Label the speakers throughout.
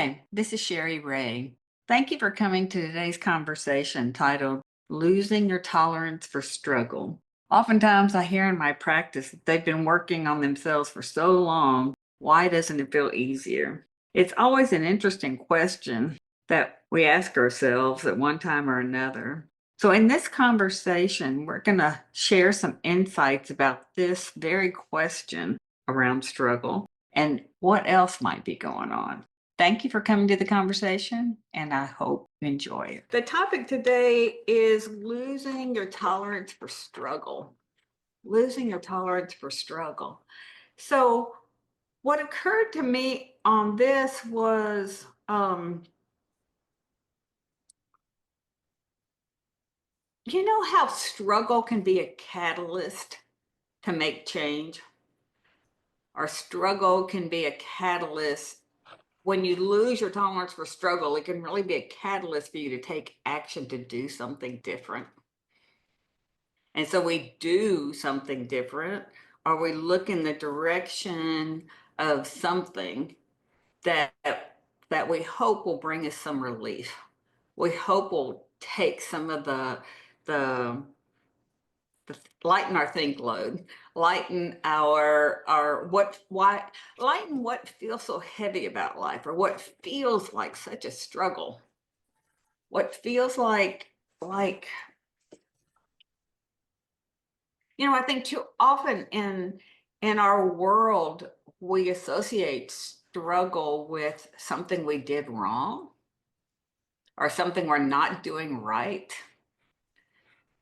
Speaker 1: Hi, this is Sherry Ray. Thank you for coming to today's conversation titled Losing Your Tolerance for Struggle. Oftentimes, I hear in my practice that they've been working on themselves for so long. Why doesn't it feel easier? It's always an interesting question that we ask ourselves at one time or another. So, in this conversation, we're going to share some insights about this very question around struggle and what else might be going on. Thank you for coming to the conversation, and I hope you enjoy it. The topic today is losing your tolerance for struggle. Losing your tolerance for struggle. So, what occurred to me on this was you know how struggle can be a catalyst to make change? Or struggle can be a catalyst. When you lose your tolerance for struggle, it can really be a catalyst for you to take action to do something different. And so we do something different, or we look in the direction of something that that we hope will bring us some relief. We hope will take some of the lighten our think load, lighten our lighten what feels so heavy about life, or what feels like such a struggle, what feels like I think too often in our world we associate struggle with something we did wrong or something we're not doing right.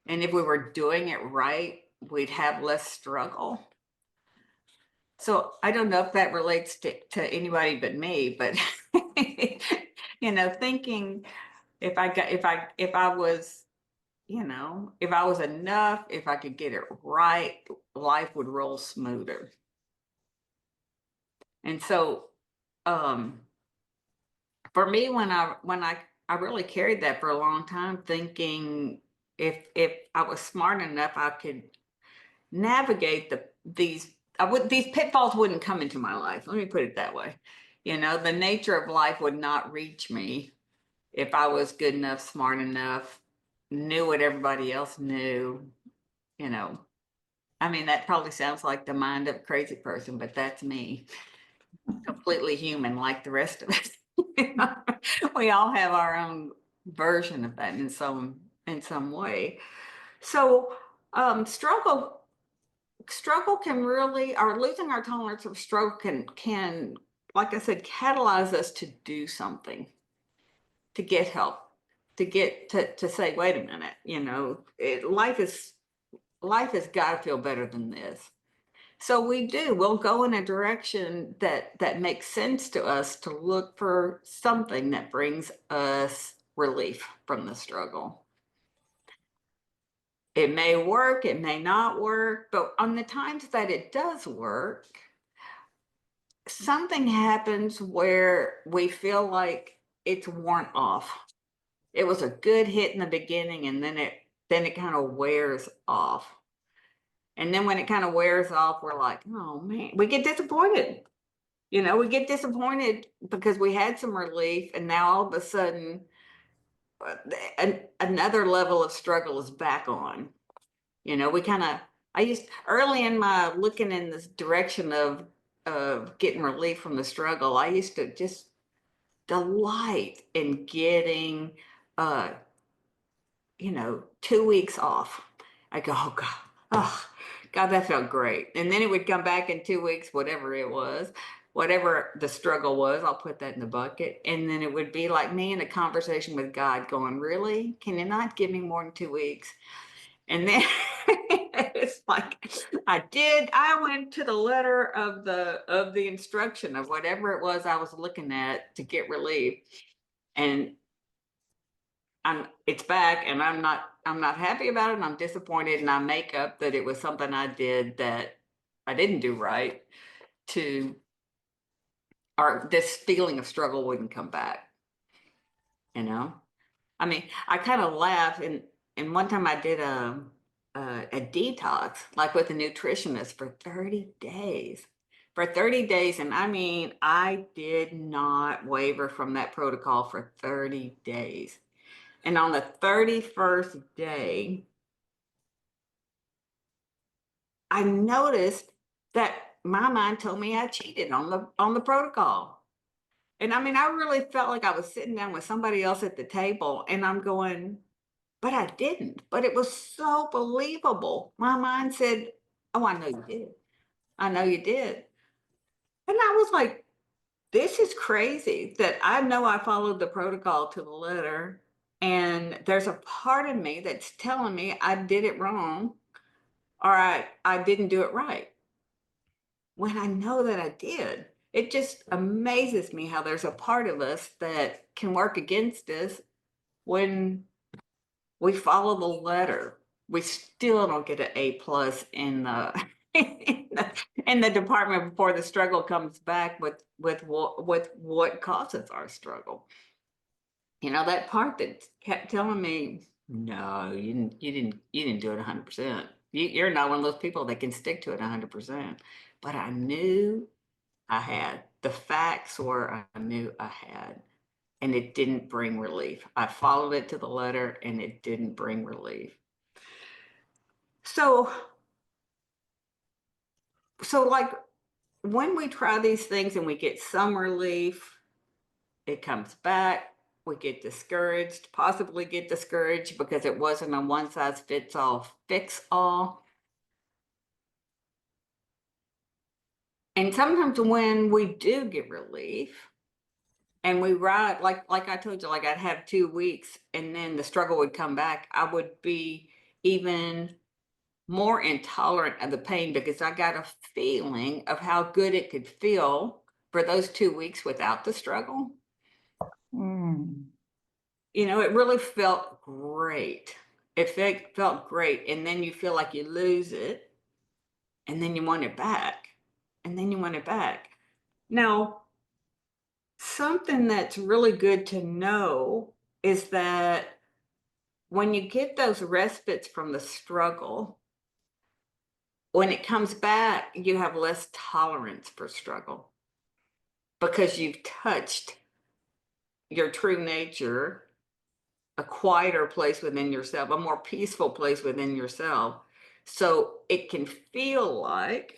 Speaker 1: And if we were doing it right, we'd have less struggle. So I don't know if that relates to anybody but me, but thinking if I was, if I was enough, if I could get it right, life would roll smoother. And so um for me, when I really carried that for a long time, thinking if I was smart enough, I could navigate these pitfalls wouldn't come into my life. Let me put it that way. The nature of life would not reach me if I was good enough, smart enough, knew what everybody else knew. You know, I mean, that probably sounds like the mind of a crazy person, but that's me. Completely human, like the rest of us. We all have our own version of that in some way. So, struggle can really, or losing our tolerance of struggle can, like I said, catalyze us to do something, to get help, to say, wait a minute, life has got to feel better than this. So we'll go in a direction that makes sense to us, to look for something that brings us relief from the struggle. It may work, it may not work, but on the times that it does work, something happens where we feel like it's worn off. It was a good hit in the beginning, and then it kind of wears off. And then when it kind of wears off, we're like, oh man, we get disappointed. We get disappointed because we had some relief, and now all of a sudden, another level of struggle is back on. We kind of, I used early in my looking in this direction of getting relief from the struggle, I used to just delight in getting, uh, 2 weeks off. I go, oh God, that felt great. And then it would come back in 2 weeks, whatever it was, whatever the struggle was, I'll put that in the bucket. And then it would be like me in a conversation with God going, really? Can you not give me more than 2 weeks? And then it's like I went to the letter of the instruction of whatever it was I was looking at to get relief. And it's back, and I'm not happy about it, and I'm disappointed, and I make up that it was something I did that I didn't do right, to or this feeling of struggle wouldn't come back. I mean, I kind of laugh, and one time I did a detox, like with a nutritionist, for 30 days. for 30 days. And I mean, I did not waver from that protocol for 30 days. And on the 31st day, I noticed that my mind told me I cheated on the protocol. And I mean, I really felt like I was sitting down with somebody else at the table and I'm going, but I didn't. But it was so believable. My mind said, oh, I know you did. I know you did. And I was like, this is crazy that I know I followed the protocol to the letter. And there's a part of me that's telling me I did it wrong or I didn't do it right. When I know that I did, it just amazes me how there's a part of us that can work against us when we follow the letter. We still don't get an A plus in the in the department before the struggle comes back with what causes our struggle. You know, that part that kept telling me, no, you didn't do it 100%. You're not one of those people that can stick to it 100%. But I knew I had. The facts were I knew I had, and it didn't bring relief. I followed it to the letter, and it didn't bring relief. So, like when we try these things and we get some relief, it comes back. We get discouraged, possibly get discouraged because it wasn't a one size fits all fix all. And sometimes when we do get relief, and we ride like I told you, like I'd have 2 weeks and then the struggle would come back, I would be even more intolerant of the pain because I got a feeling of how good it could feel for those 2 weeks without the struggle.
Speaker 2: Mm.
Speaker 1: You know, it really felt great. It felt great. And then you feel like you lose it and then you want it back. And then you want it back. Now, something that's really good to know is that when you get those respites from the struggle, when it comes back, you have less tolerance for struggle because you've touched your true nature, a quieter place within yourself, a more peaceful place within yourself. So it can feel like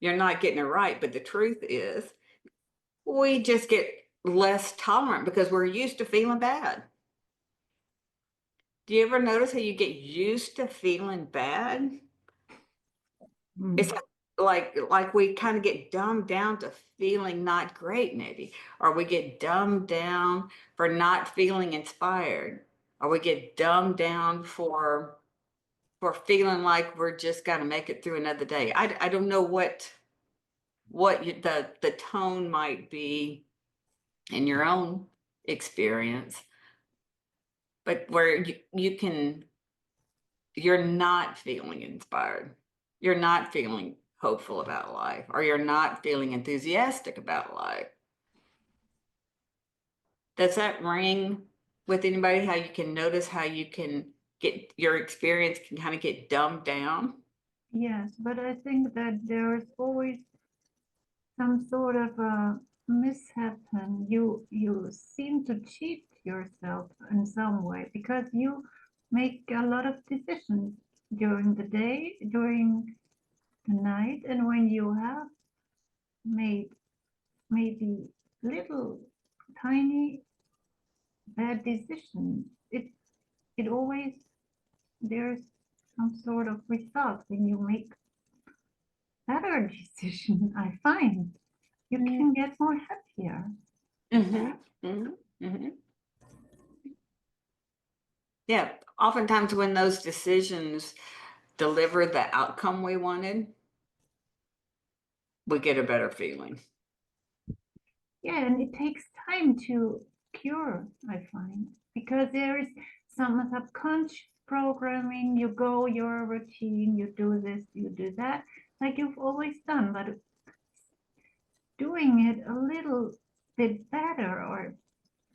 Speaker 1: you're not getting it right. But the truth is, we just get less tolerant because we're used to feeling bad. Do you ever notice how you get used to feeling bad? It's like we kind of get dumbed down to feeling not great, maybe, or we get dumbed down for not feeling inspired, or we get dumbed down for feeling like we're just gonna make it through another day. I don't know what the tone might be in your own experience, but where you're not feeling inspired, you're not feeling hopeful about life, or you're not feeling enthusiastic about life. Does that ring with anybody? How you can notice how you can get your experience can kind of get dumbed down?
Speaker 2: Yes, but I think that there's always some sort of a mishap, and you seem to cheat yourself in some way because you make a lot of decisions during the day, during the night, and when you have made maybe little tiny bad decisions, it always there's some sort of result when you make better decision. I find you can get more happier.
Speaker 1: Mm-hmm. Mm-hmm. Mm-hmm. Yeah. Oftentimes when those decisions deliver the outcome we wanted, we get a better feeling.
Speaker 2: Yeah, and it takes time to cure, I find, because there is some subconscious programming. You go your routine, you do this, you do that, like you've always done, but doing it a little bit better or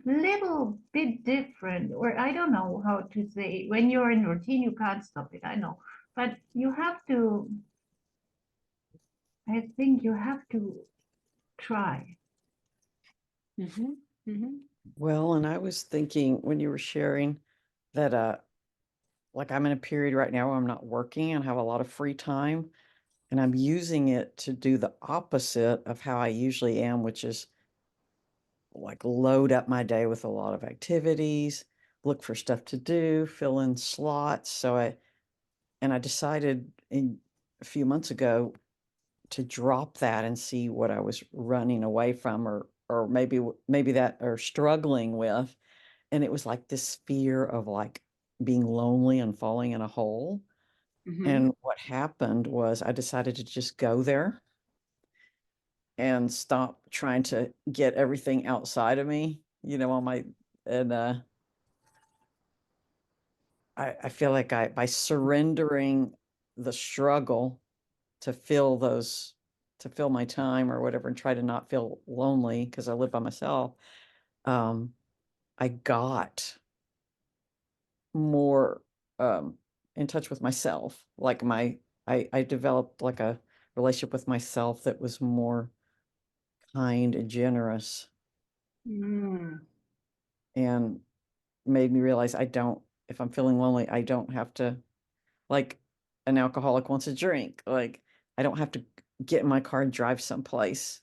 Speaker 2: little bit different, or I don't know how to say. When you're in routine, you can't stop it, I know, but you have to I think you have to try.
Speaker 1: Mm-hmm. Mm-hmm.
Speaker 3: Well, and I was thinking when you were sharing that, like I'm in a period right now where I'm not working and have a lot of free time, and I'm using it to do the opposite of how I usually am, which is like load up my day with a lot of activities, look for stuff to do, fill in slots. And I decided a few months ago to drop that and see what I was running away from, or maybe that or struggling with. And it was like this fear of like being lonely and falling in a hole.
Speaker 1: Mm-hmm.
Speaker 3: And what happened was I decided to just go there and stop trying to get everything outside of me, on my, and I feel like by surrendering the struggle to fill my time or whatever and try to not feel lonely because I live by myself, um, I got more in touch with myself. Like I developed like a relationship with myself that was more kind and generous,
Speaker 1: Mm.
Speaker 3: and made me realize if I'm feeling lonely, I don't have to, like an alcoholic wants a drink. Like I don't have to get in my car and drive someplace.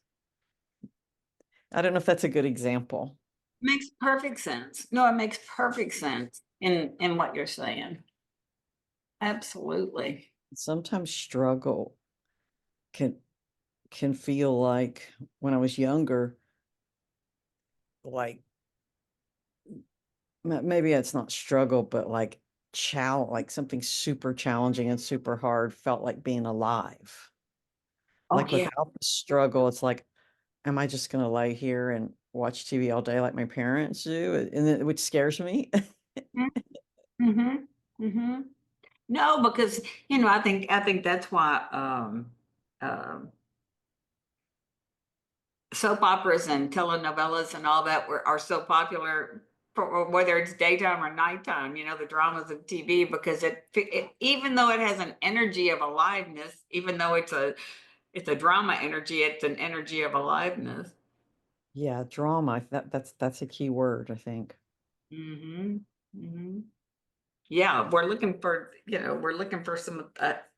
Speaker 3: I don't know if that's a good example.
Speaker 1: Makes perfect sense. No, it makes perfect sense in what you're saying. Absolutely.
Speaker 3: Sometimes struggle can can feel like when I was younger, like maybe it's not struggle, but like like something super challenging and super hard felt like being alive.
Speaker 1: Oh
Speaker 3: Like
Speaker 1: yeah.
Speaker 3: without the struggle, it's like, am I just gonna lay here and watch TV all day like my parents do? And then, which scares me.
Speaker 1: Mm-hmm. Mm-hmm. No, because I think that's why um soap operas and telenovelas and all that are so popular, for whether it's daytime or nighttime, the dramas of TV, because it, even though it has an energy of aliveness, even though it's a drama energy, it's an energy of aliveness.
Speaker 3: Yeah, drama. That's a key word, I think.
Speaker 1: Hmm. Hmm. Yeah, we're looking for some of that,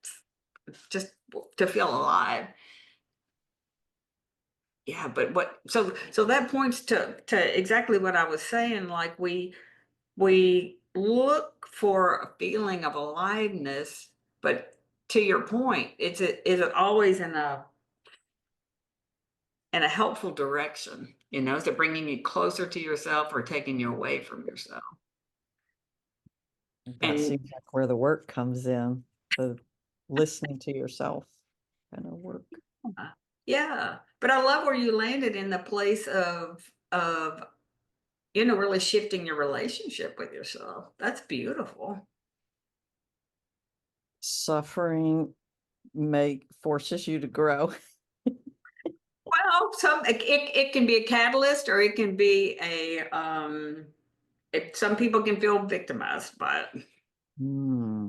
Speaker 1: just to feel alive. Yeah, but so that points to exactly what I was saying. Like we look for a feeling of aliveness, but to your point, is it always in a helpful direction? Is it bringing you closer to yourself or taking you away from yourself?
Speaker 3: That
Speaker 1: And
Speaker 3: seems like where the work comes in, the listening to yourself kind of work.
Speaker 1: yeah, but I love where you landed in the place of really shifting your relationship with yourself. That's beautiful.
Speaker 3: Suffering make forces you to grow.
Speaker 1: Well, it can be a catalyst, or it can be some people can feel victimized by it.
Speaker 3: Hmm.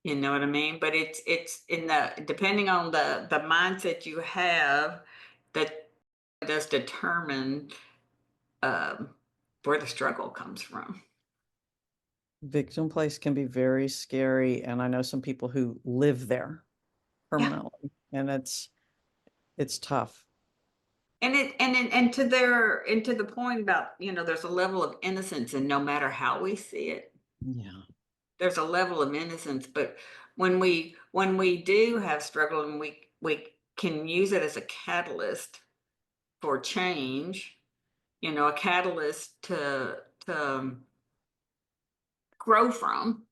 Speaker 1: You know what I mean? But it's in the depending on the mindset you have, that does determine um, where the struggle comes from.
Speaker 3: Victim place can be very scary, and I know some people who live there
Speaker 1: Yeah,
Speaker 3: permanently, and it's tough.
Speaker 1: and to the point about, there's a level of innocence, and no matter how we see it,
Speaker 3: Yeah.
Speaker 1: there's a level of innocence. But when we do have struggle, and we can use it as a catalyst for change, a catalyst to grow from.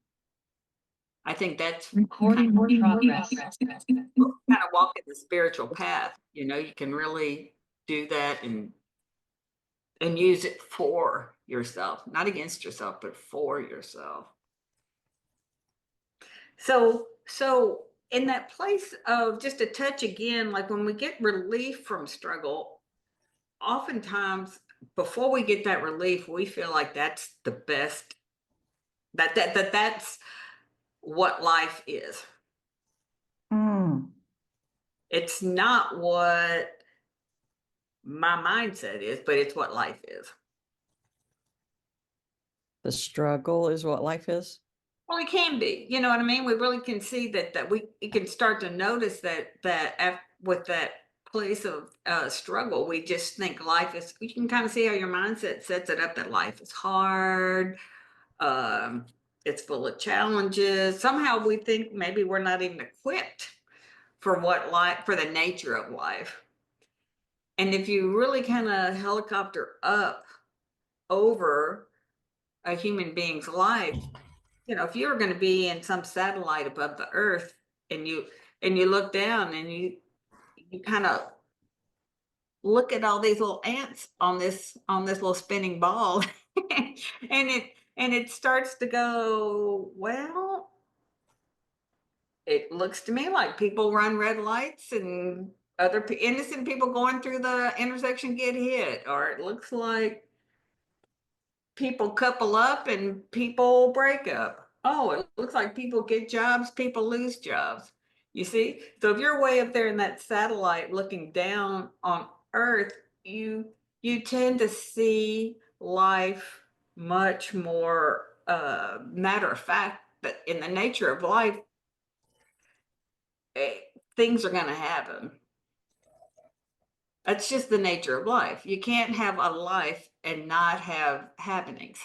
Speaker 1: I think that's
Speaker 4: Recording in progress.
Speaker 1: kind of walking the spiritual path. You can really do that and use it for yourself, not against yourself, but for yourself. So in that place of just a touch again, like when we get relief from struggle, oftentimes before we get that relief, we feel like that's the best, that's what life is.
Speaker 2: Mm.
Speaker 1: It's not what my mindset is, but it's what life is.
Speaker 3: The struggle is what life is.
Speaker 1: Well, it can be, you know what I mean? We really can see that we can start to notice that with that place of struggle, we just think life is. You can kind of see how your mindset sets it up that life is hard. Um, it's full of challenges. Somehow we think maybe we're not even equipped for for the nature of life. And if you really kind of helicopter up over a human being's life, you know, if you're going to be in some satellite above the earth and you look down and you kind of look at all these little ants on this little spinning ball and it starts to go, well, it looks to me like people run red lights and innocent people going through the intersection get hit, or it looks like people couple up and people break up. Oh, it looks like people get jobs, people lose jobs. You see? So if you're way up there in that satellite looking down on Earth, you tend to see life much more matter of fact, that in the nature of life, eh, things are going to happen. That's just the nature of life. You can't have a life and not have happenings.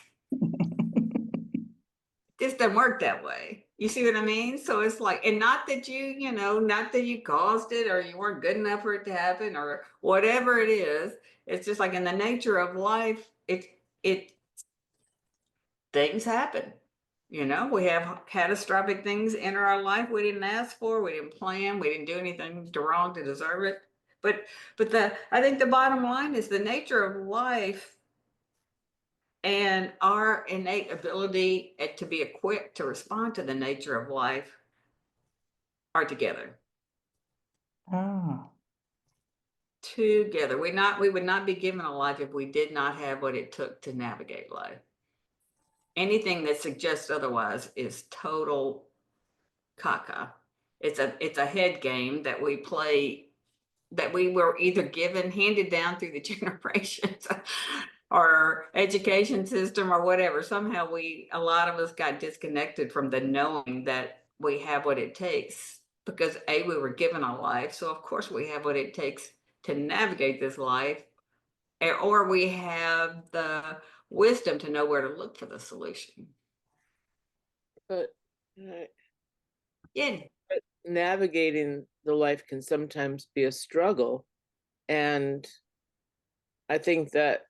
Speaker 1: Just doesn't work that way. You see what I mean? So it's like, and not that not that you caused it or you weren't good enough for it to happen or whatever it is. It's just like in the nature of life, it things happen. You know, we have catastrophic things enter our life we didn't ask for, we didn't plan, we didn't do anything wrong to deserve it. But I think the bottom line is the nature of life and our innate ability to be equipped to respond to the nature of life are together.
Speaker 3: Oh.
Speaker 1: Together. We would not be given a life if we did not have what it took to navigate life. Anything that suggests otherwise is total caca. It's a head game that we play, that we were either handed down through the generations or education system or whatever. Somehow a lot of us got disconnected from the knowing that we have what it takes, because we were given a life. So of course we have what it takes to navigate this life, or we have the wisdom to know where to look for the solution.
Speaker 4: But uh,
Speaker 1: Yeah.
Speaker 4: navigating the life can sometimes be a struggle. And I think that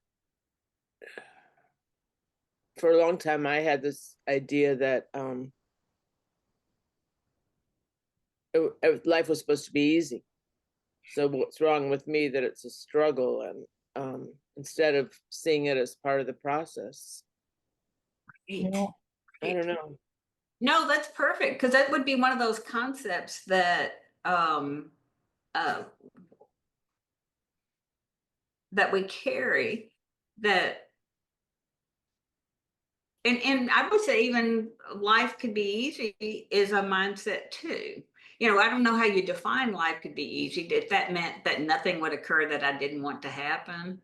Speaker 4: for a long time, I had this idea that life was supposed to be easy. So what's wrong with me that it's a struggle? And instead of seeing it as part of the process,
Speaker 3: Yeah.
Speaker 4: I don't know.
Speaker 1: No, that's perfect, because that would be one of those concepts that uh, that we carry, that and I would say even life could be easy is a mindset too. You know, I don't know how you define life could be easy. If that meant that nothing would occur that I didn't want to happen.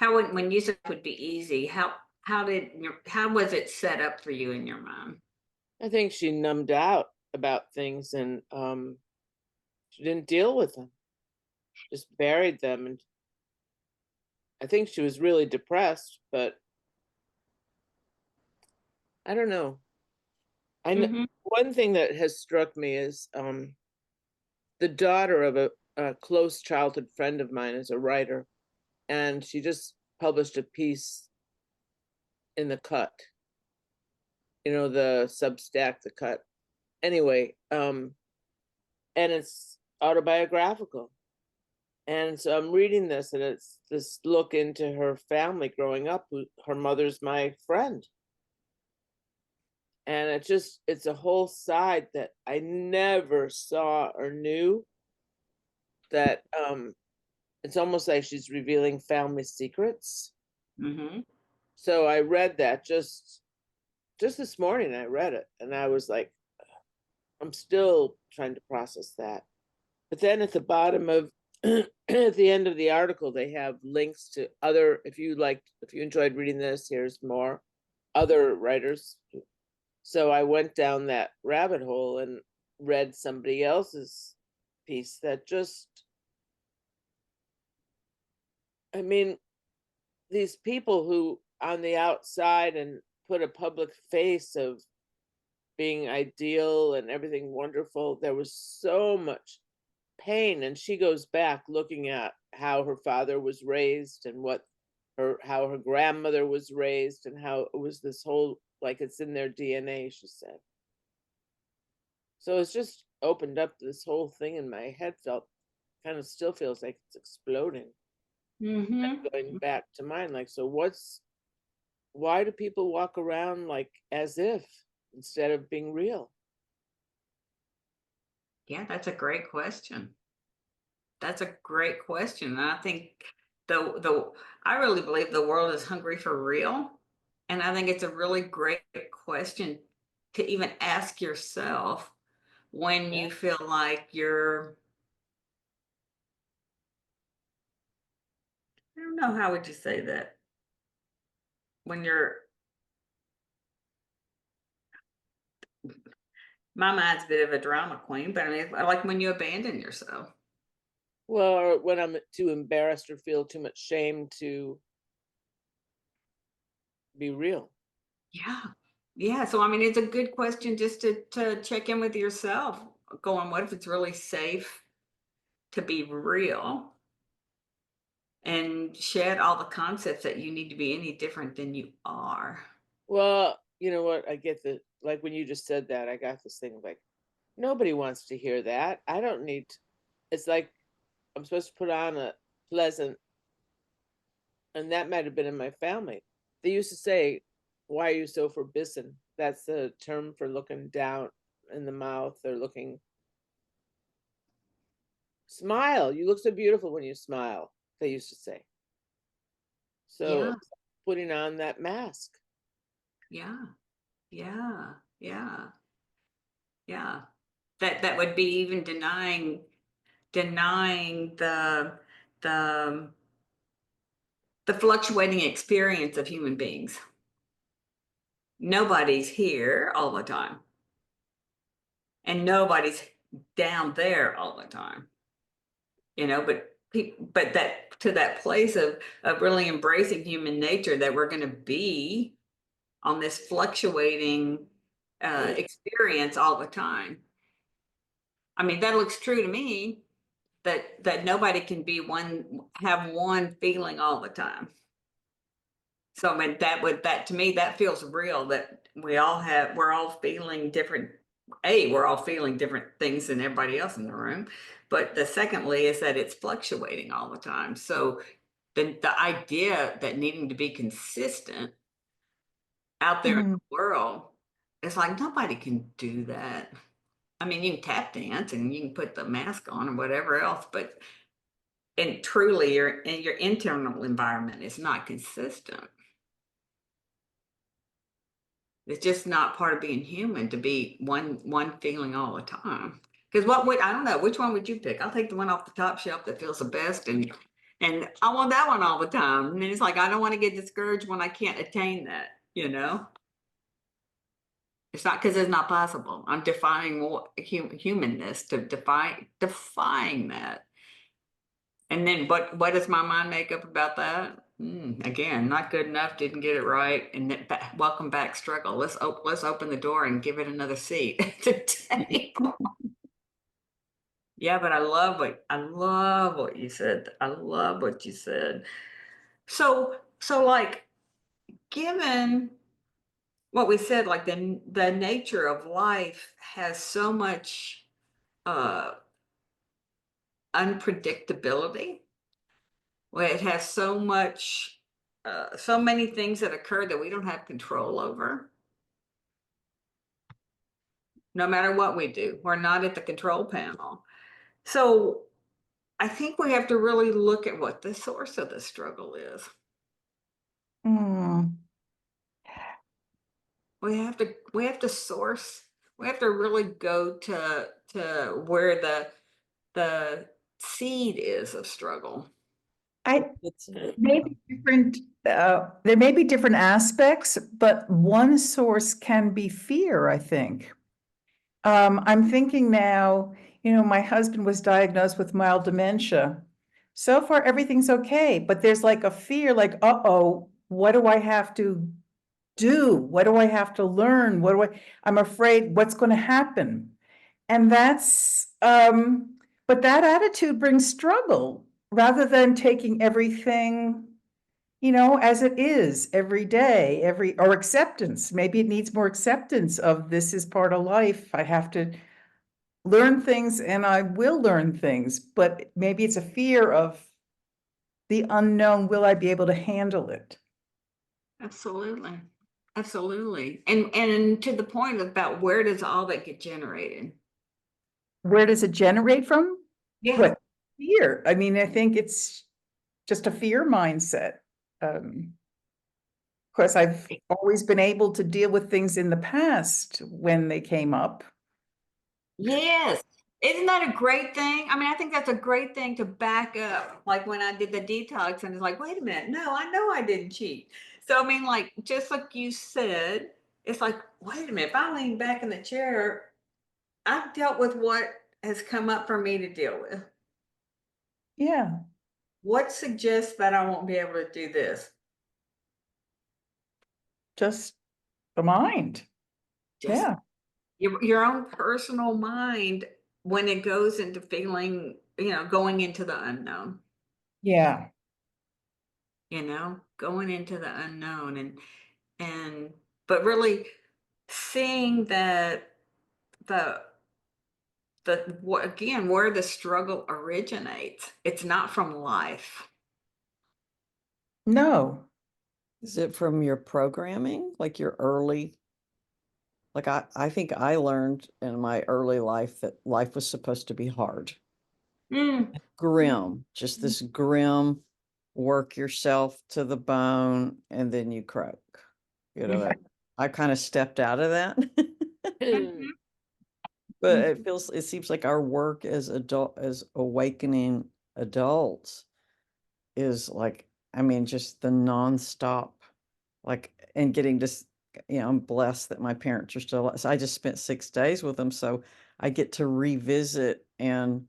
Speaker 1: When you said it would be easy, how was it set up for you in your mind?
Speaker 4: I think she numbed out about things and she didn't deal with them, just buried them. And I think she was really depressed, but I don't know. I know
Speaker 1: Mm-hmm.
Speaker 4: one thing that has struck me is the daughter of a close childhood friend of mine is a writer, and she just published a piece in the Cut, the Substack, the Cut. Anyway, and it's autobiographical. And so I'm reading this, and it's this look into her family growing up. Her mother's my friend. And it's a whole side that I never saw or knew, that it's almost like she's revealing family secrets.
Speaker 1: Mm-hmm.
Speaker 4: So I read that just this morning. I read it and I was like, I'm still trying to process that. But then at the bottom of at the end of the article, they have links to other, if you enjoyed reading this, here's more other writers. So I went down that rabbit hole and read somebody else's piece that just, I mean, these people who on the outside and put a public face of being ideal and everything wonderful, there was so much pain. And she goes back looking at how her father was raised and how her grandmother was raised, and how it was this whole, like, it's in their DNA, she said. So it's just opened up this whole thing in my head, still feels like it's exploding.
Speaker 1: Mm-hmm.
Speaker 4: Going back to mine, like, so why do people walk around like as if, instead of being real?
Speaker 1: Yeah, that's a great question. That's a great question. And I think I really believe the world is hungry for real. And I think it's a really great question to even ask yourself when
Speaker 4: Yeah.
Speaker 1: you feel like I don't know, how would you say that? When my mind's a bit of a drama queen, but I mean, I like when you abandon yourself.
Speaker 4: Well, or when I'm too embarrassed or feel too much shame to be real.
Speaker 1: Yeah. Yeah. So, I mean, it's a good question just to check in with yourself, going, what if it's really safe to be real and shed all the concepts that you need to be any different than you are?
Speaker 4: Well, you know what? I get the, like, when you just said that, I got this thing like, nobody wants to hear that. I don't need, it's like I'm supposed to put on a pleasant, and that might have been in my family. They used to say, why are you so forbidden? That's the term for looking down in the mouth, or looking, smile. You look so beautiful when you smile, they used to say. So
Speaker 1: Yeah.
Speaker 4: putting on that mask.
Speaker 1: Yeah. Yeah. Yeah. Yeah. That would be even denying the the fluctuating experience of human beings. Nobody's here all the time, and nobody's down there all the time. But that, to that place of really embracing human nature, that we're going to be on this fluctuating experience all the time. I mean, that looks true to me, that nobody can have one feeling all the time. So I mean, that to me, that feels real, that we're all feeling different. We're all feeling different things than everybody else in the room. But the secondly is that it's fluctuating all the time. So the idea that needing to be consistent out there in
Speaker 2: Mm.
Speaker 1: the world, it's like nobody can do that. I mean, you can tap dance and you can put the mask on or whatever else, but and truly your internal environment is not consistent. It's just not part of being human to be one feeling all the time. Because I don't know, which one would you pick? I'll take the one off the top shelf that feels the best, and I want that one all the time. And it's like I don't want to get discouraged when I can't attain that, you know? It's not because it's not possible. I'm defying humanness, to defying that. And then what does my mind make up about that? Again, not good enough, didn't get it right, and then welcome back struggle. Let's open the door and give it another seat at the table. Yeah, but I love what you said. I love what you said. So like, given what we said, like the nature of life has so much uh unpredictability. Well, it has so many things that occur that we don't have control over. No matter what we do, we're not at the control panel. So I think we have to really look at what the source of the struggle is.
Speaker 2: Mm.
Speaker 1: We have to really go to where the seed is of struggle.
Speaker 3: It's,
Speaker 5: Maybe different, there may be different aspects, but one source can be fear, I think. I'm thinking now, my husband was diagnosed with mild dementia. So far, everything's okay, but there's like a fear, like, uh-oh, what do I have to do? What do I have to learn? I'm afraid what's going to happen. And but that attitude brings struggle rather than taking everything, as it is every day, or acceptance. Maybe it needs more acceptance of this is part of life. I have to learn things and I will learn things, but maybe it's a fear of the unknown. Will I be able to handle it?
Speaker 1: Absolutely. Absolutely. And to the point about where does all that get generated?
Speaker 5: Where does it generate from?
Speaker 1: Yeah.
Speaker 5: What? Fear. I mean, I think it's just a fear mindset. Of course, I've always been able to deal with things in the past when they came up.
Speaker 1: Yes. Isn't that a great thing? I mean, I think that's a great thing to back up. Like when I did the detox and it's like, wait a minute, no, I know I didn't cheat. So, I mean, like, just like you said, it's like, wait a minute, if I lean back in the chair, I've dealt with what has come up for me to deal with.
Speaker 5: Yeah,
Speaker 1: What suggests that I won't be able to do this?
Speaker 5: just the mind.
Speaker 1: Just
Speaker 5: Yeah,
Speaker 1: your own personal mind when it goes into feeling, going into the unknown.
Speaker 5: yeah.
Speaker 1: Going into the unknown and but really seeing that the again where the struggle originates, it's not from life.
Speaker 5: No.
Speaker 3: is it from your programming, like your early? Like I think I learned in my early life that life was supposed to be hard,
Speaker 1: Mm.
Speaker 3: grim, just this grim, work yourself to the bone and then you croak. That I kind of stepped out of that.
Speaker 1: Mhm.
Speaker 3: But it seems like our work as awakening adults is like, I mean, just the nonstop, like, and getting just, I'm blessed that my parents are still, so I just spent 6 days with them. So I get to revisit and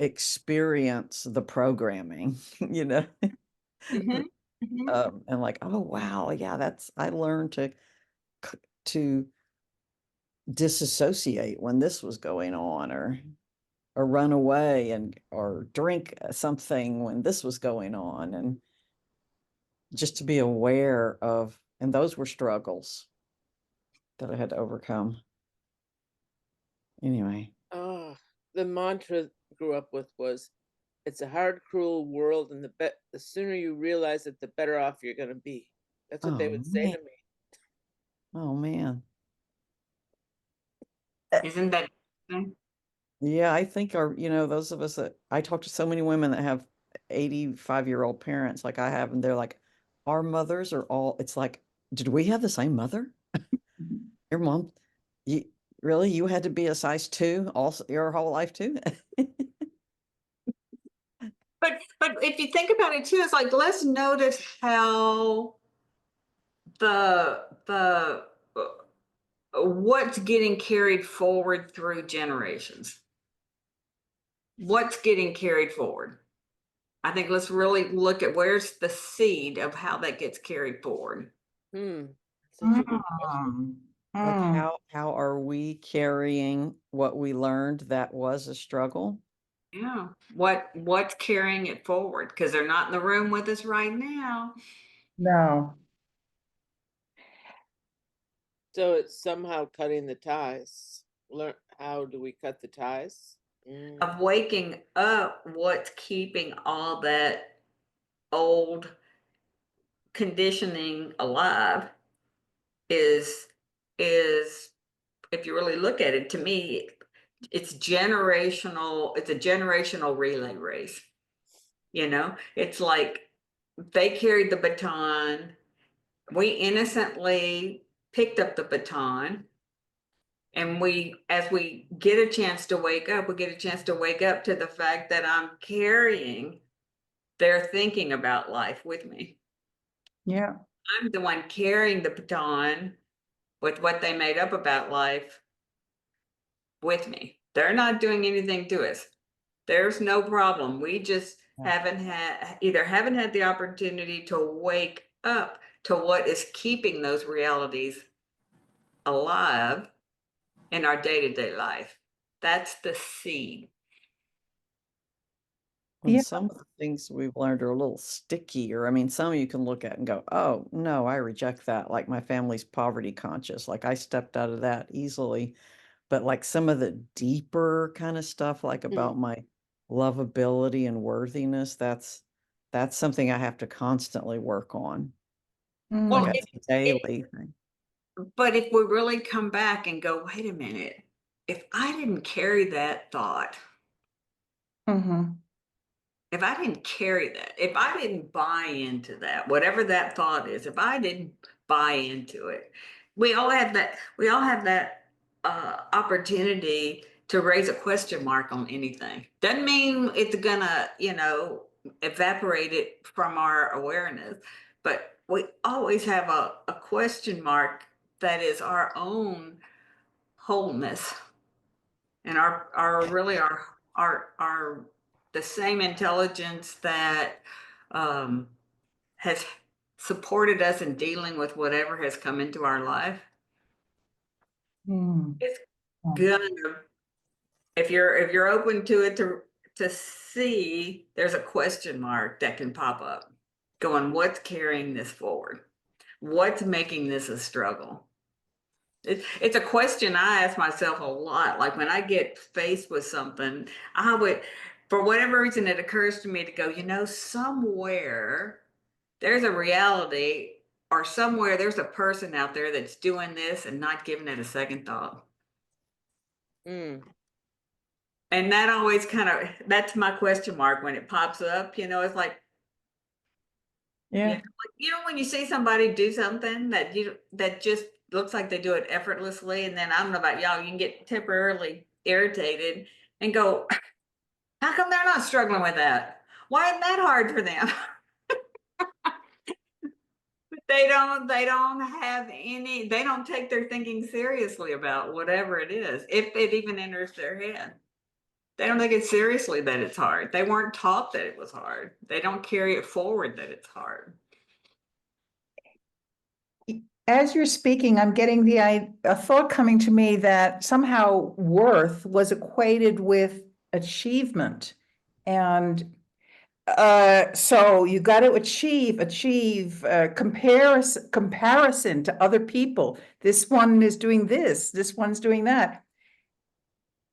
Speaker 3: experience the programming,
Speaker 1: Mhm. Mhm.
Speaker 3: and like, oh, wow. Yeah, I learned to disassociate when this was going on, or run away or drink something when this was going on, and just to be aware of, and those were struggles that I had to overcome. Anyway.
Speaker 4: Oh, the mantra I grew up with was, "It's a hard, cruel world, and the sooner you realize it, the better off you're going to be." That's what they
Speaker 3: Oh
Speaker 4: would say
Speaker 3: man.
Speaker 4: to me.
Speaker 3: Oh man.
Speaker 1: Isn't that interesting?
Speaker 3: Yeah, I think those of us that I talk to, so many women that have 85-year-old parents like I have, and they're like, our mothers are all, it's like, did we have the same mother? Your mom, you really, you had to be a size 2 also your whole life too?
Speaker 1: But if you think about it too, it's like let's notice how the what's getting carried forward through generations. What's getting carried forward? I think let's really look at where's the seed of how that gets carried forward.
Speaker 4: Such a good question.
Speaker 3: Like
Speaker 5: Mm.
Speaker 3: how are we carrying what we learned that was a struggle?
Speaker 1: Yeah. What's carrying it forward? Because they're not in the room with us right now.
Speaker 5: No.
Speaker 4: So it's somehow cutting the ties. Learn, how do we cut the ties?
Speaker 1: Of waking up what's keeping all that old conditioning alive is if you really look at it, to me, it's a generational relay race. It's like they carried the baton, we innocently picked up the baton, And as we get a chance to wake up, we get a chance to wake up to the fact that I'm carrying their thinking about life with me.
Speaker 5: Yeah.
Speaker 1: I'm the one carrying the baton with what they made up about life with me. They're not doing anything to us. There's no problem. We just
Speaker 3: Yeah.
Speaker 1: haven't had the opportunity to wake up to what is keeping those realities alive in our day-to-day life. That's the seed.
Speaker 3: And
Speaker 5: Yeah.
Speaker 3: some of the things we've learned are a little stickier. I mean, some you can look at and go, oh, no, I reject that. Like my family's poverty conscious. Like I stepped out of that easily. But like some of the deeper kind of stuff, like about my lovability and worthiness, that's something I have to constantly work on.
Speaker 1: Well,
Speaker 3: Like
Speaker 5: Mm.
Speaker 3: it's a daily thing.
Speaker 1: but if we really come back and go, wait a minute, if I didn't carry that thought,
Speaker 5: Mhm.
Speaker 1: if I didn't carry that, if I didn't buy into that, whatever that thought is, if I didn't buy into it, we all have that opportunity to raise a question mark on anything. Doesn't mean it's gonna, evaporate it from our awareness, but we always have a question mark that is our own wholeness and our really our the same intelligence that um, has supported us in dealing with whatever has come into our life.
Speaker 5: Mm.
Speaker 1: It's
Speaker 5: Mm.
Speaker 1: gonna, if you're open to it, to see there's a question mark that can pop up going, what's carrying this forward, what's making this a struggle. It's a question I ask myself a lot. Like when I get faced with something, I would, for whatever reason, it occurs to me to go, somewhere there's a reality, or somewhere there's a person out there that's doing this and not giving it a second thought.
Speaker 4: Mm.
Speaker 1: And that always that's my question mark when it pops up. It's like,
Speaker 5: Yeah.
Speaker 1: when you see somebody do something that just looks like they do it effortlessly, and then I don't know about y'all, you can get temporarily irritated and go, how come they're not struggling with that? Why isn't that hard for them? But they don't take their thinking seriously about whatever it is, if it even enters their head. They don't take it seriously that it's hard. They weren't taught that it was hard. They don't carry it forward that it's hard.
Speaker 5: As you're speaking, I'm getting a thought coming to me that somehow worth was equated with achievement. And so you got to achieve comparison to other people. This one is doing this one's doing that.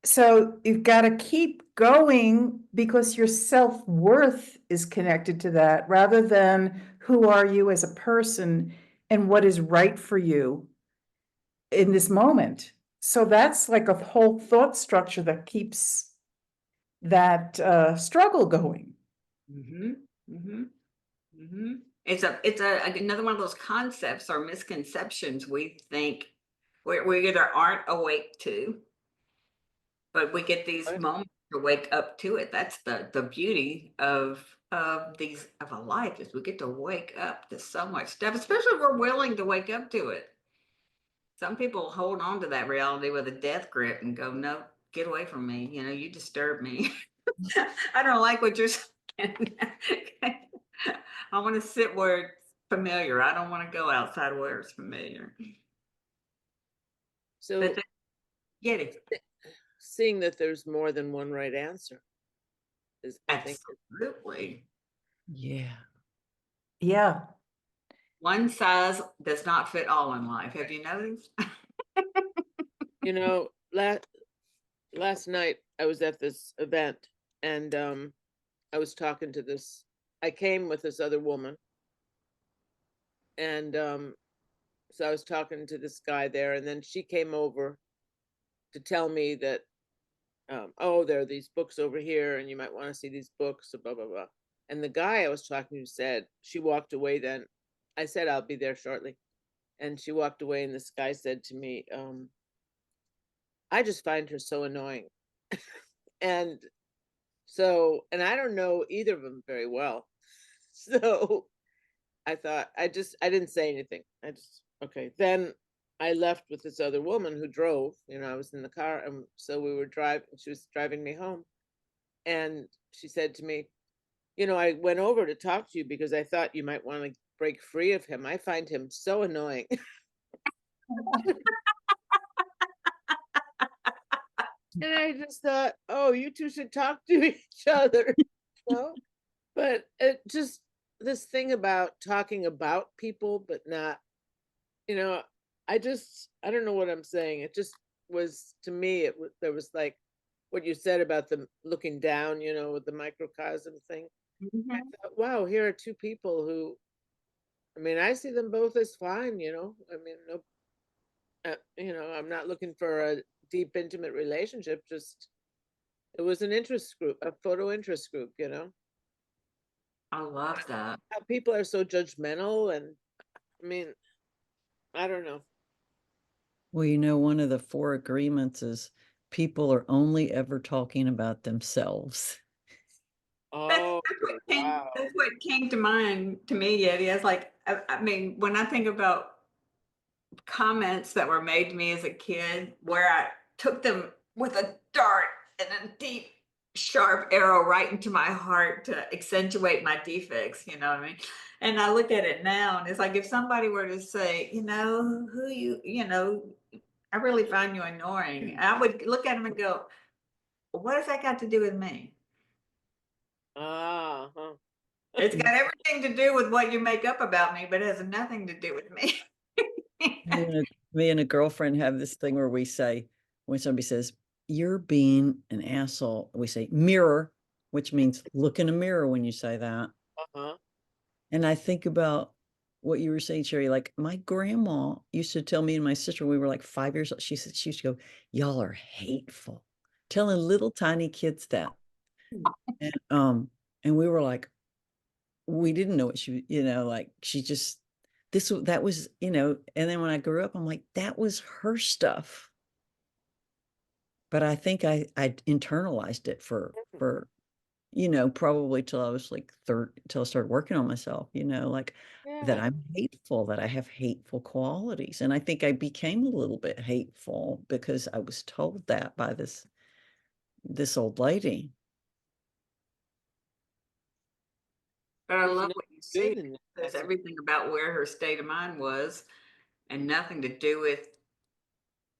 Speaker 5: So you've got to keep going because your self-worth is connected to that rather than who are you as a person and what is right for you in this moment. So that's like a whole thought structure that keeps that struggle going.
Speaker 1: Mm-hmm. Mm-hmm. Mm-hmm. It's another one of those concepts or misconceptions we think we either aren't awake to, but we get these
Speaker 3: Right.
Speaker 1: moments to wake up to it. That's the beauty of a life, is we get to wake up to so much stuff, especially if we're willing to wake up to it. Some people hold on to that reality with a death grip and go, no, get away from me. You disturb me. I don't like what you're saying. I want to sit where it's familiar. I don't want to go outside where it's familiar.
Speaker 4: So
Speaker 1: But get it.
Speaker 4: seeing that there's more than one right answer is, I think,
Speaker 1: Absolutely.
Speaker 3: Yeah.
Speaker 5: Yeah.
Speaker 1: One size does not fit all in life. Have you noticed?
Speaker 4: you know, last night I was at this event, and I was talking to this. I came with this other woman, and so I was talking to this guy there, and then she came over to tell me that, oh, there are these books over here, and you might want to see these books, blah blah blah. And the guy I was talking to said, she walked away. Then I said, I'll be there shortly, and she walked away. And this guy said to me, I just find her so annoying. And so, and I don't know either of them very well. So I thought, I didn't say anything. I just, okay. Then I left with this other woman who drove, I was in the car. And so we were driving, she was driving me home. And she said to me, I went over to talk to you because I thought you might want to break free of him. I find him so annoying. And I just thought, oh, you two should talk to each other, But it just, this thing about talking about people, but not, I don't know what I'm saying. It just was, to me, there was like what you said about them looking down, with the microcosm thing. I
Speaker 1: Mhm.
Speaker 4: thought, wow, here are two people who, I see them both as fine, no, I'm not looking for a deep, intimate relationship. Just, it was an interest group, a photo interest group,
Speaker 1: I love that.
Speaker 4: how people are so judgmental. And I mean, I don't know.
Speaker 3: Well, one of the 4 agreements is people are only ever talking about themselves.
Speaker 4: Oh, wow.
Speaker 1: That's what came to mind to me, Yeti. I was like, I mean, when I think about comments that were made to me as a kid, where I took them with a dart and a deep, sharp arrow right into my heart to accentuate my defects, you know what I mean? And I look at it now, and it's like if somebody were to say, who I really find you annoying, I would look at them and go, what has that got to do with me?
Speaker 4: Uh-huh.
Speaker 1: It's got everything to do with what you make up about me, but it has nothing to do with me.
Speaker 3: Me and a girlfriend have this thing where we say, when somebody says, you're being an asshole, we say mirror, which means look in a mirror when you say that.
Speaker 4: Uh-huh.
Speaker 3: And I think about what you were saying, Sherry, like my grandma used to tell me and my sister, when we were like 5 years old, she said, she used to go, y'all are hateful, telling little tiny kids that. And we were like, we didn't know what she, like she just, that was, and then when I grew up, I'm like, that was her stuff. But I think I internalized it for, probably till I was like till I started working on myself, like that
Speaker 4: Yeah.
Speaker 3: I'm hateful, that I have hateful qualities. And I think I became a little bit hateful because I was told that by this old lady.
Speaker 1: But I
Speaker 4: There's
Speaker 1: love
Speaker 4: no
Speaker 1: what you
Speaker 4: good
Speaker 1: see.
Speaker 4: in
Speaker 1: It says
Speaker 4: that.
Speaker 1: everything about where her state of mind was and nothing to do with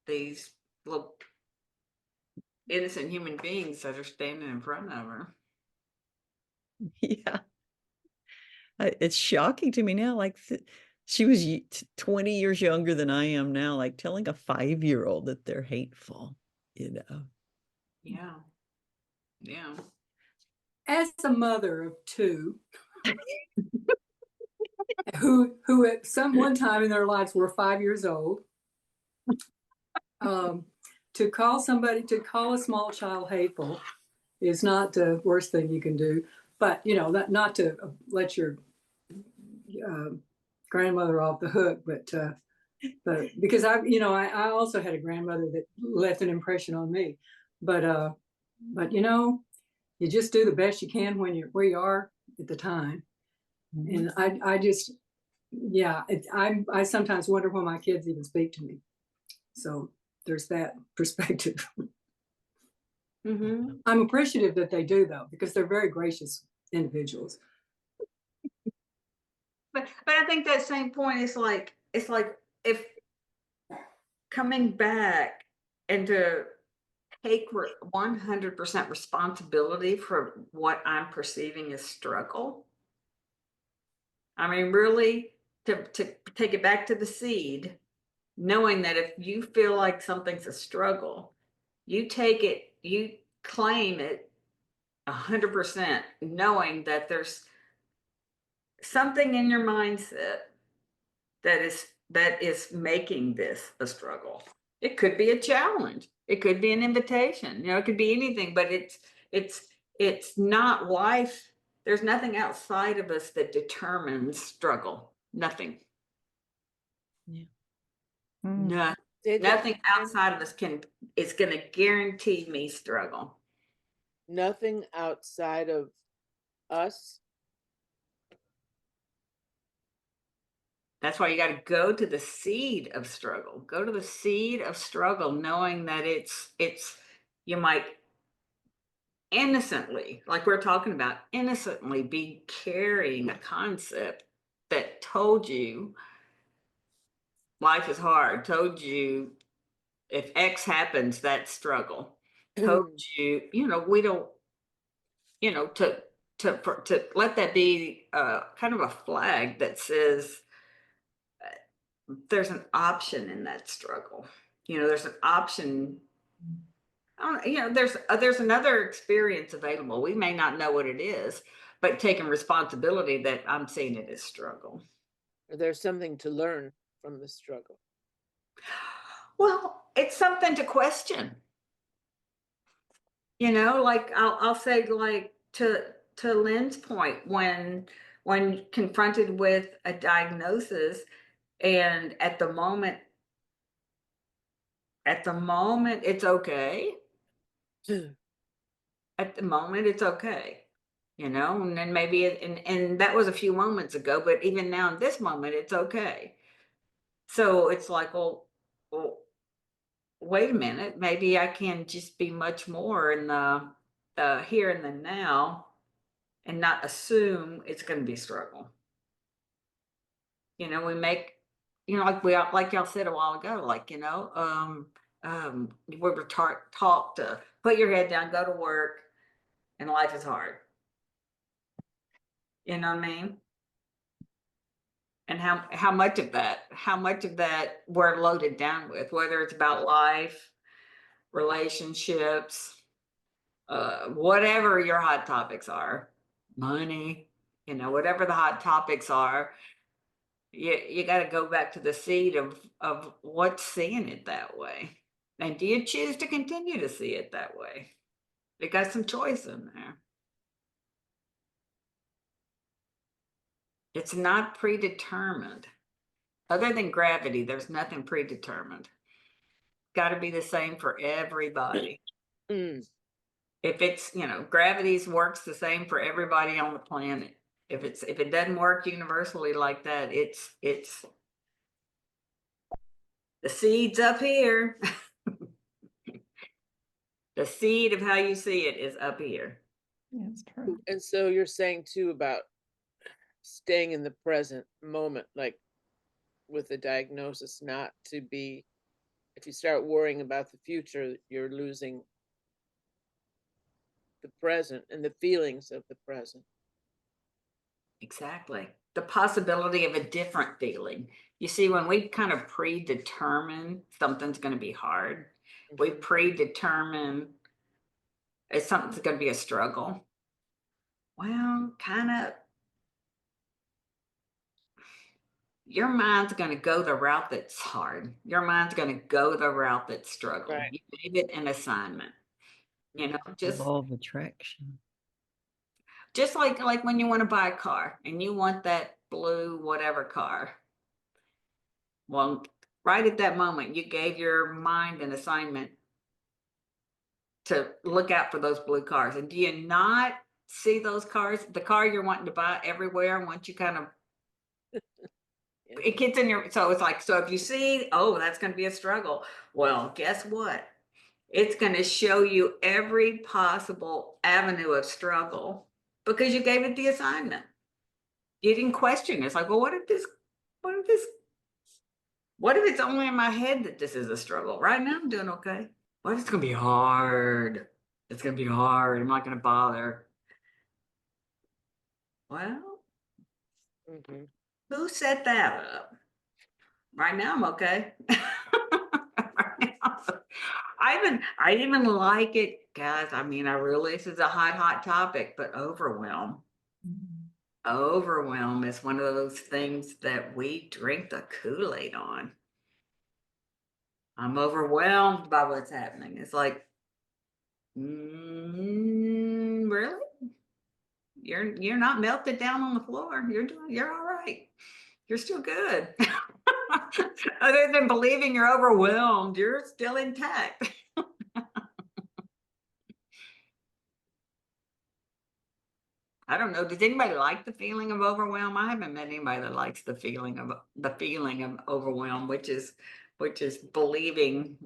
Speaker 1: these little innocent human beings that are standing in front of her.
Speaker 3: Yeah. It's shocking to me now. Like she was 20 years younger than I am now, like telling a 5-year-old that they're hateful,
Speaker 1: Yeah. Yeah.
Speaker 6: As a mother of 2 who at some one time in their lives were 5 years old, to call a small child hateful is not the worst thing you can do. But not to let your grandmother off the hook, but because I also had a grandmother that left an impression on me. But you just do the best you can when you're where you are at the time. And I just, yeah, I sometimes wonder why my kids even speak to me. So there's that perspective.
Speaker 1: Mm-hmm.
Speaker 6: I'm appreciative that they do, though, because they're very gracious individuals.
Speaker 1: But I think that same point is like, it's like if coming back and to take 100% responsibility for what I'm perceiving as struggle. I mean, really, to take it back to the seed, knowing that if you feel like something's a struggle, you take it, you claim it 100%, knowing that there's something in your mindset that is making this a struggle. It could be a challenge. It could be an invitation. It could be anything, but it's not life. There's nothing outside of us that determines struggle. Nothing.
Speaker 3: Yeah.
Speaker 1: Nothing.
Speaker 4: Say that
Speaker 1: Nothing
Speaker 4: again.
Speaker 1: outside of us is going to guarantee me struggle.
Speaker 4: Nothing outside of us.
Speaker 1: That's why you got to go to the seed of struggle. Go to the seed of struggle, knowing that you might innocently, like we're talking about, innocently be carrying a concept that told you life is hard, told you if X happens, that's struggle, told you, we don't, to let that be kind of a flag that says there's an option in that struggle. There's an option. There's another experience available. We may not know what it is, but taking responsibility that I'm seeing it as struggle.
Speaker 4: There's something to learn from the struggle.
Speaker 1: Well, it's something to question. Like I'll say, like to Lynn's point, when confronted with a diagnosis, and at the moment it's okay. At the moment it's okay, and then maybe and that was a few moments ago, but even now in this moment it's okay. So it's like, well, wait a minute, maybe I can just be much more in the here and the now, and not assume it's going to be struggle. We make, like y'all said a while ago, like, we were taught to put your head down, go to work, and life is hard. You know what I mean? And how much of that we're loaded down with, whether it's about life, relationships, whatever your hot topics are, money, whatever the hot topics are, you got to go back to the seed of what's seeing it that way. And do you choose to continue to see it that way? You got some choice in there. It's not predetermined. Other than gravity, there's nothing predetermined. Got to be the same for everybody.
Speaker 4: Mm.
Speaker 1: If it's, gravity's works the same for everybody on the planet. If it doesn't work universally like that, it's the seed's up here. The seed of how you see it is up here.
Speaker 5: Yeah, it's true.
Speaker 4: And so you're saying too about staying in the present moment, like with the diagnosis, not to be, if you start worrying about the future, you're losing the present and the feelings of the present.
Speaker 1: Exactly. The possibility of a different feeling. You see, when we kind of predetermine something's going to be hard, we
Speaker 4: Mhm.
Speaker 1: predetermine if something's going to be a struggle. Well, kind of, your mind's going to go the route that's hard. Your mind's going to go the route that's struggle.
Speaker 4: Right.
Speaker 1: You gave it an assignment. Just
Speaker 3: Law of attraction.
Speaker 1: like when you want to buy a car and you want that blue whatever car. Well, right at that moment, you gave your mind an assignment to look out for those blue cars. And do you not see those cars, the car you're wanting to buy everywhere once you kind of,
Speaker 4: Yeah.
Speaker 1: it gets in your, so it's like, so if you see, oh, that's going to be a struggle. Well, guess what? It's going to show you every possible avenue of struggle because you gave it the assignment. You didn't question it. It's like, well, what if it's only in my head that this is a struggle? Right now I'm doing okay. What if it's going to be hard? It's going to be hard. I'm not going to bother. Well,
Speaker 4: Mhm.
Speaker 1: who set that up? Right now I'm okay. Right now, I even like it, guys. I mean, I realize this is a hot topic, but overwhelm. Overwhelm is one of those things that we drink the Kool-Aid on. I'm overwhelmed by what's happening. It's like, really? You're not melted down on the floor. You're all right. You're still good. Other than believing you're overwhelmed, you're still intact. I don't know. Does anybody like the feeling of overwhelm? I haven't met anybody that likes the feeling of overwhelm, which is believing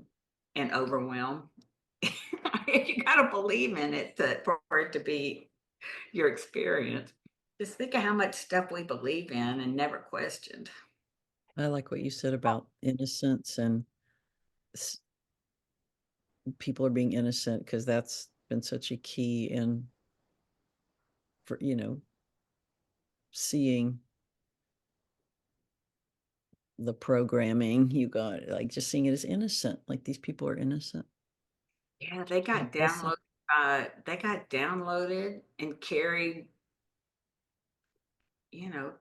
Speaker 1: in overwhelm. You gotta believe in it for it to be your experience. Just think of how much stuff we believe in and never questioned.
Speaker 3: I like what you said about innocence and people are being innocent, because that's been such a key in, for, seeing the programming you got, like just seeing it as innocent, like these people are innocent.
Speaker 1: Yeah, they got
Speaker 3: Awesome.
Speaker 1: downloaded. They got downloaded and carried. You know,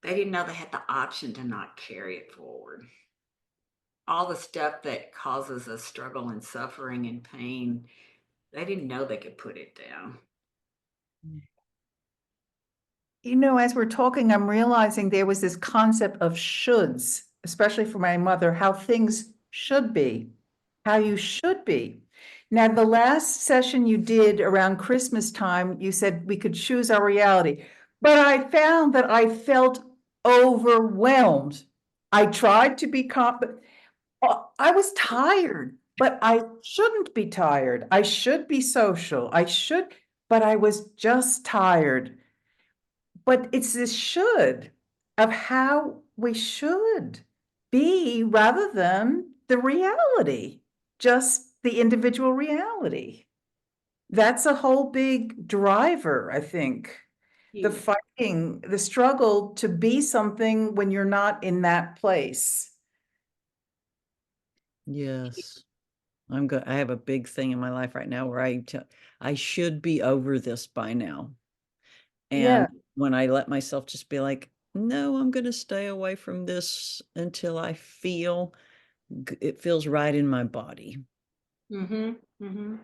Speaker 1: they didn't know they had the option to not carry it forward. All the stuff that causes us struggle and suffering and pain, they didn't know they could put it down.
Speaker 5: As we're talking, I'm realizing there was this concept of shoulds, especially for my mother, how things should be, how you should be. Now, the last session you did around Christmas time, you said we could choose our reality, but I found that I felt overwhelmed. I tried to be but I was tired, but I shouldn't be tired. I should be social. But I was just tired. But it's this should of how we should be rather than the reality, just the individual reality. That's a whole big driver, I think. The
Speaker 1: Huge.
Speaker 5: fighting, the struggle to be something when you're not in that place.
Speaker 3: Yes. I have a big thing in my life right now where I should be over this by now.
Speaker 5: Yeah.
Speaker 3: And when I let myself just be like, no, I'm going to stay away from this until I feel it feels right in my body.
Speaker 1: Mm-hmm. Mm-hmm.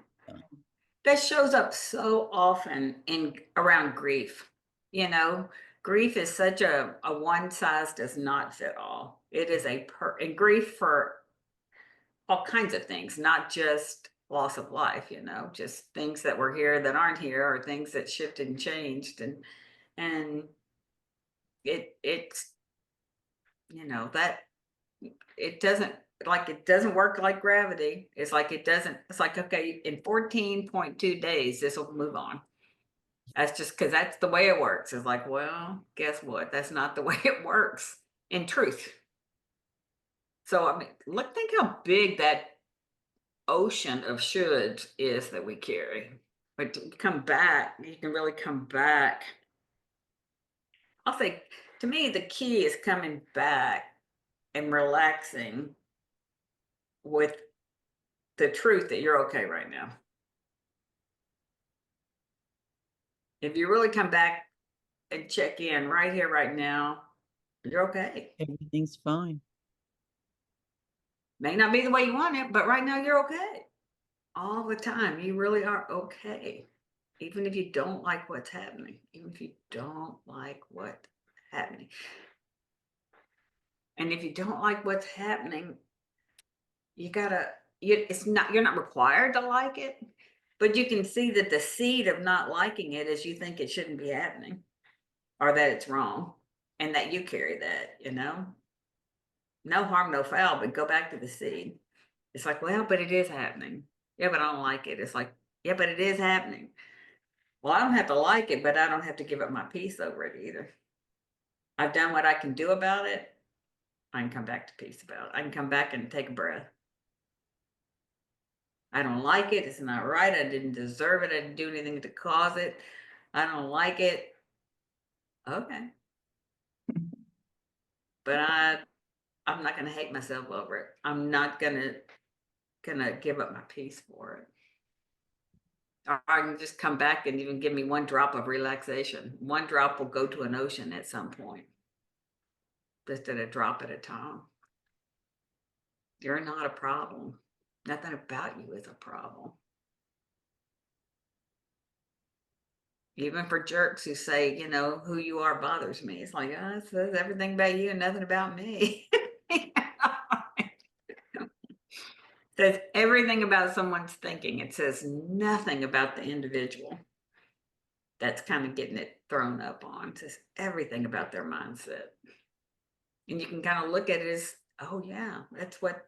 Speaker 1: That shows up so often in around grief. You know, grief is such a one size does not fit all. It is and grief for all kinds of things, not just loss of life, just things that were here that aren't here, or things that shifted and changed. And it's that it doesn't work like gravity. It's like it's like, okay, in 14.2 days this will move on. That's just because that's the way it works. It's like, well, guess what? That's not the way it works in truth. So I mean, think how big that ocean of shoulds is that we carry. But to come back, you can really come back. I think, to me, the key is coming back and relaxing with the truth that you're okay right now. If you really come back and check in right here, right now, you're okay.
Speaker 3: Everything's fine.
Speaker 1: May not be the way you want it, but right now you're okay. All the time, you really are okay. Even if you don't like what's happening, even if you don't like what's happening. And if you don't like what's happening, you're not required to like it, but you can see that the seed of not liking it is you think it shouldn't be happening, or that it's wrong, and that you carry that. No harm, no foul, but go back to the seed. It's like, well, but it is happening. Yeah, but I don't like it. It's like, yeah, but it is happening. Well, I don't have to like it, but I don't have to give up my peace over it either. I've done what I can do about it. I can come back to peace about it. I can come back and take a breath. I don't like it. It's not right. I didn't deserve it. I didn't do anything to cause it. I don't like it. Okay. But I'm not gonna hate myself over it. I'm not gonna give up my peace for it. Or I can just come back and even give me one drop of relaxation. One drop will go to an ocean at some point. Just at a drop at a time. You're not a problem. Nothing about you is a problem. even for jerks who say, you know, who you are bothers me. It's like, oh, it says everything about you and nothing about me. Says everything about someone's thinking. It says nothing about the individual. That's kind of getting it thrown up on. It says everything about their mindset. And you can kind of look at it as, oh yeah, that's what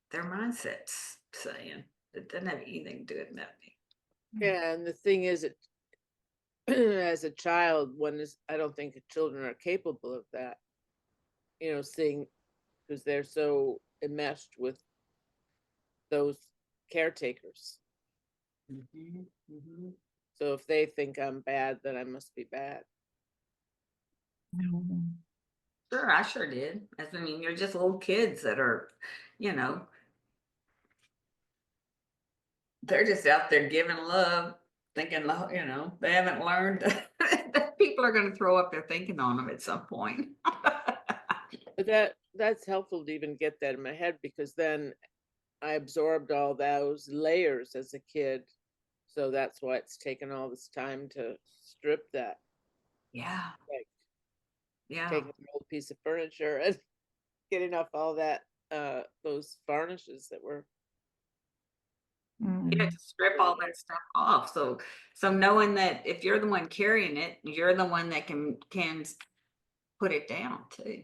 Speaker 1: their mindset's saying. It doesn't have anything to do with me.
Speaker 4: Yeah, and the thing is, it as a child, I don't think children are capable of that. You know, seeing, because they're so enmeshed with those caretakers.
Speaker 1: Mm-hmm, mm-hmm.
Speaker 4: So if they think I'm bad, then I must be bad.
Speaker 1: Sure, I sure did. I mean, you're just little kids that are, you know, they're just out there giving love, thinking, you know, they haven't learned that people are going to throw up their thinking on them at some point.
Speaker 4: But that's helpful to even get that in my head, because then I absorbed all those layers as a kid. So that's why it's taken all this time to strip that.
Speaker 1: Yeah.
Speaker 4: Like
Speaker 1: Yeah.
Speaker 4: taking an old piece of furniture and getting off all that, those varnishes that were.
Speaker 1: Yeah, to strip all that stuff off. So knowing that if you're the one carrying it, you're the one that can put it down too.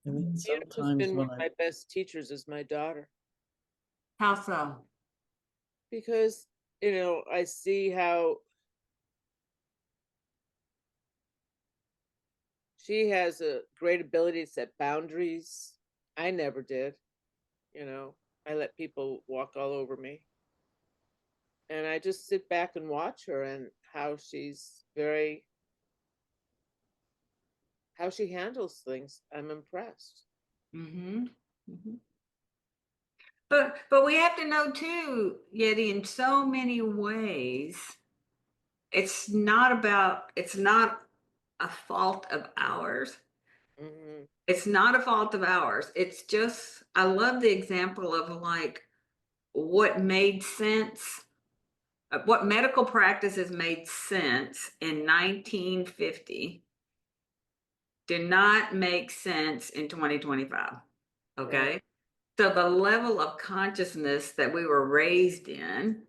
Speaker 3: And then
Speaker 4: Who's
Speaker 3: sometimes
Speaker 4: been one
Speaker 3: when
Speaker 4: of my best teachers is my daughter,
Speaker 1: How so?
Speaker 4: because you know, I see how she has a great ability to set boundaries. I never did. You know, I let people walk all over me. And I just sit back and watch her, and how how she handles things. I'm impressed.
Speaker 1: Mm-hmm. Mm-hmm. But we have to know too, Yeti, in so many ways, it's not a fault of ours.
Speaker 4: Hmm.
Speaker 1: It's not a fault of ours. It's just, I love the example of like what made sense, what medical practices made sense in 1950 did not make sense in 2025. Okay.
Speaker 4: Right.
Speaker 1: So the level of consciousness that we were raised in,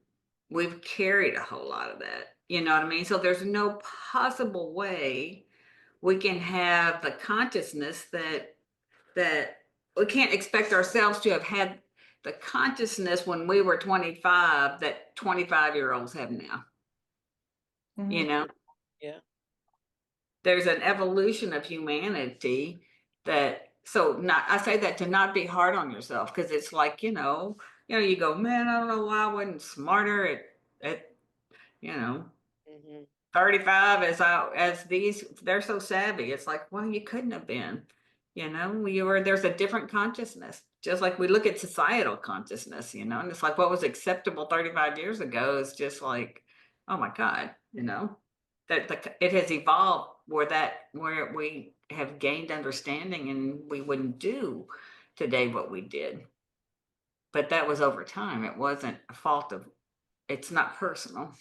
Speaker 1: we've carried a whole lot of that. You know what I mean? So there's no possible way we can have the consciousness that we can't expect ourselves to have had the consciousness when we were 25 that 25-year-olds have now. You know,
Speaker 4: Yeah.
Speaker 1: there's an evolution of humanity that, so not, I say that to not be hard on yourself, because it's like, you go, man, I don't know why I wasn't smarter at you know,
Speaker 4: Hmm.
Speaker 1: 35 as these, they're so savvy. It's like, well, you couldn't have been, there's a different consciousness. Just like we look at societal consciousness, and it's like what was acceptable 35 years ago is just like, oh my God, that it has evolved where we have gained understanding and we wouldn't do today what we did. But that was over time. It wasn't a fault of, it's not personal.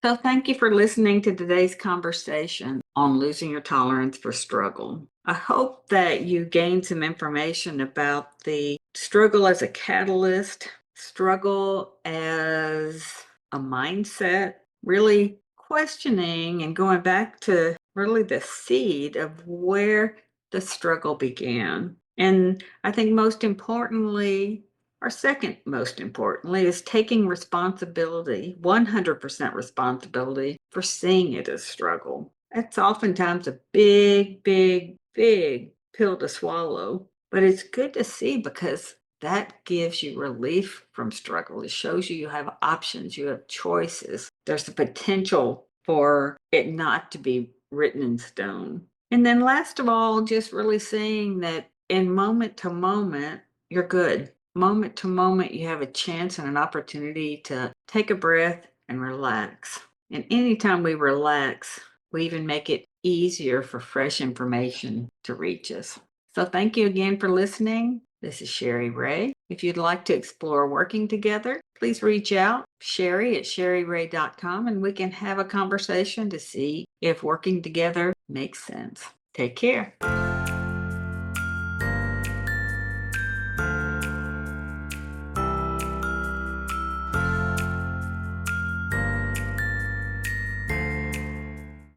Speaker 1: So thank you for listening to today's conversation on losing your tolerance for struggle. I hope that you gained some information about the struggle as a catalyst, struggle as a mindset, really questioning and going back to really the seed of where the struggle began. And I think most importantly, or second most importantly, is taking responsibility, 100% responsibility for seeing it as struggle. That's oftentimes a big, big, big pill to swallow, but it's good to see because that gives you relief from struggle. It shows you have options, you have choices. There's the potential for it not to be written in stone. And then last of all, just really seeing that in moment to moment, you're good. Moment to moment, you have a chance and an opportunity to take a breath and relax. And anytime we relax, we even make it easier for fresh information to reach us. So thank you again for listening. This is Sherry Ray. If you'd like to explore working together, please reach out, Sherry@sherryray.com, and we can have a conversation to see if working together makes sense. Take care.